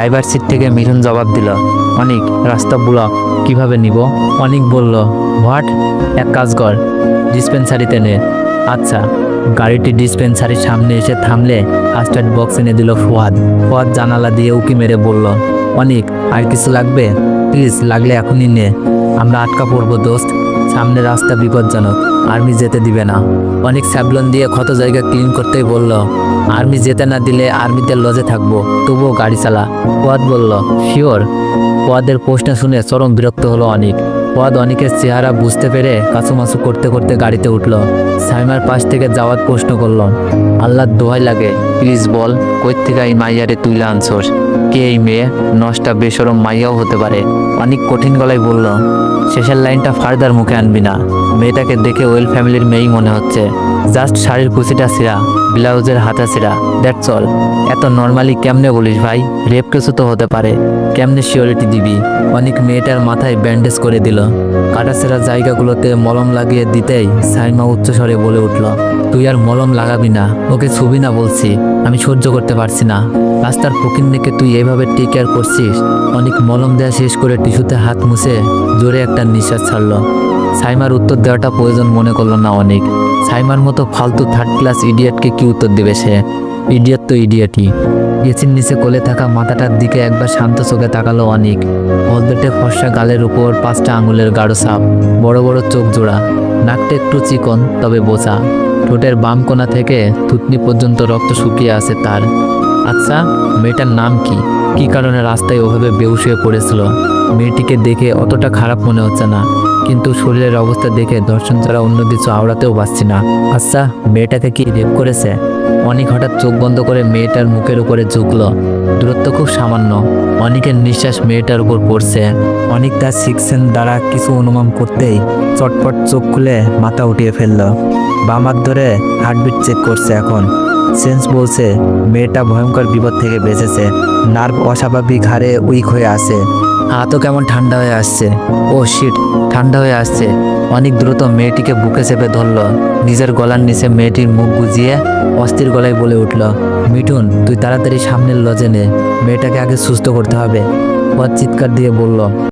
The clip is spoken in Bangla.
ড্রাইভার সিট থেকে মিঠুন জবাব দিল, অনিক রাস্তা ব্লক, কিভাবে নিব? অনিক বলল, হোয়াট? এক কাজ কর, ডিসপেন্সারিতে নে। আচ্ছা। গাড়িটি ডিসপেন্সারির সামনে এসে থামলে ফার্স্ট এড বক্স এনে দিল ফুয়াদ। ফুয়াদ জানালা দিয়ে উকি মেরে বলল, অনিক আর কিছু লাগবে? প্লিজ, লাগলে এখনই নে। আমরা আটকা পড়বো দোস্ত, সামনে রাস্তা বিপজ্জনক, আর্মি যেতে দিবে না। অনেক স্যাবলন দিয়ে ক্ষত জায়গা ক্লিন করতেই বলল, আর্মি যেতে না দিলে আর্মিদের লজে থাকবো, তবুও গাড়ি চালা। ফুয়াদ বলল, শিওর? ফুয়াদের প্রশ্ন শুনে চরম বিরক্ত হলো অনিক। ফুয়াদ অনিকের চেহারা বুঝতে পেরে কাছুমাছু করতে করতে গাড়িতে উঠল। সাইমার পাশ থেকে যাওয়ার প্রশ্ন করল, আল্লাহর দোহাই লাগে, প্লিজ বল, কই থেকে এই মাইয়ারে তুইলা আনছোস? কে এই মেয়ে? নষ্টা বেসরম মাইয়াও হতে পারে। অনেক কঠিন গলায় বলল, শেষের লাইনটা ফার্দার মুখে আনবি না। মেয়েটাকে দেখে ওয়েল ফ্যামিলির মেয়েই মনে হচ্ছে, জাস্ট শাড়ির কুচিটা ছিঁড়া, ব্লাউজের হাতা ছিঁড়া, দ্যাটস অল। এত নর্মালি কেমনে বলিস ভাই? রেপ কেসও তো হতে পারে, কেমনে সিওরিটি দিবি? অনেক মেয়েটার মাথায় ব্যান্ডেজ করে দিল। কাটাছেঁড়া জায়গাগুলোতে মলম লাগিয়ে দিতেই সাইমা উচ্চস্বরে বলে উঠল, তুই আর মলম লাগাবি না, ওকে ছবি না বলছি, আমি সহ্য করতে পারছি না। রাস্তার ফকিন্নিকে তুই এভাবে টেক কেয়ার করছিস? অনেক মলম দেওয়া শেষ করে টিস্যুতে হাত মুছে জোরে একটা নিঃশ্বাস ছাড়ল। সাইমার উত্তর দেওয়াটা প্রয়োজন মনে করলো না অনেক। সাইমার মতো ফালতু থার্ড ক্লাস ইডিয়েটকে কি উত্তর দেবে সে? ইডিয়েট তো ইডিয়েটই। এসির নিচে কোলে থাকা মাথাটার দিকে একবার শান্ত চোখে তাকালো অনেক। হলদেটে ফর্সা গালের উপর 5টা আঙুলের গাঢ় ছাপ, বড় বড় চোখ জোড়া, নাকটা একটু চিকন তবে বোচা, ঠোঁটের বাম কোণা থেকে থুতনি পর্যন্ত রক্ত শুকিয়ে আছে তার। আচ্ছা, মেয়েটার নাম কি? কি কারণে রাস্তায় ওভাবে বেহুশ হয়ে পড়েছিল? মেয়েটিকে দেখে অতটা খারাপ মনে হচ্ছে না, কিন্তু শরীরের অবস্থা দেখে দর্শন ছাড়া অন্য কিছু আওড়াতেও পারছি না। আচ্ছা, মেয়েটাকে কি রেপ করেছে? অনেক হঠাৎ চোখ বন্ধ করে মেয়েটার মুখের উপরে ঝুঁকলো। দূরত্ব খুব সামান্য, অনেকের নিঃশ্বাস মেয়েটার উপর পড়ছে। অনেক তার সিক্সেন দ্বারা কিছু অনুমান করতেই চটপট চোখ খুলে মাথা উঠিয়ে ফেলল। বাম হাত ধরে হার্টবিট চেক করছে এখন। সেন্স বলছে মেয়েটা ভয়ঙ্কর বিপদ থেকে বেঁচেছে। নার্ভ অস্বাভাবিক হারে উইক হয়ে আছে। হাতও কেমন ঠান্ডা হয়ে আসছে। ও শিট, ঠান্ডা হয়ে আসছে। অনেক দ্রুত মেয়েটিকে বুকে চেপে ধরল। নিজের গলার নিচে মেয়েটির মুখ গুজিয়ে অস্থির গলায় বলে উঠল, মিঠুন তুই তাড়াতাড়ি সামনের লজে নে, মেয়েটাকে আগে সুস্থ করতে হবে। চিৎকার দিয়ে বলল,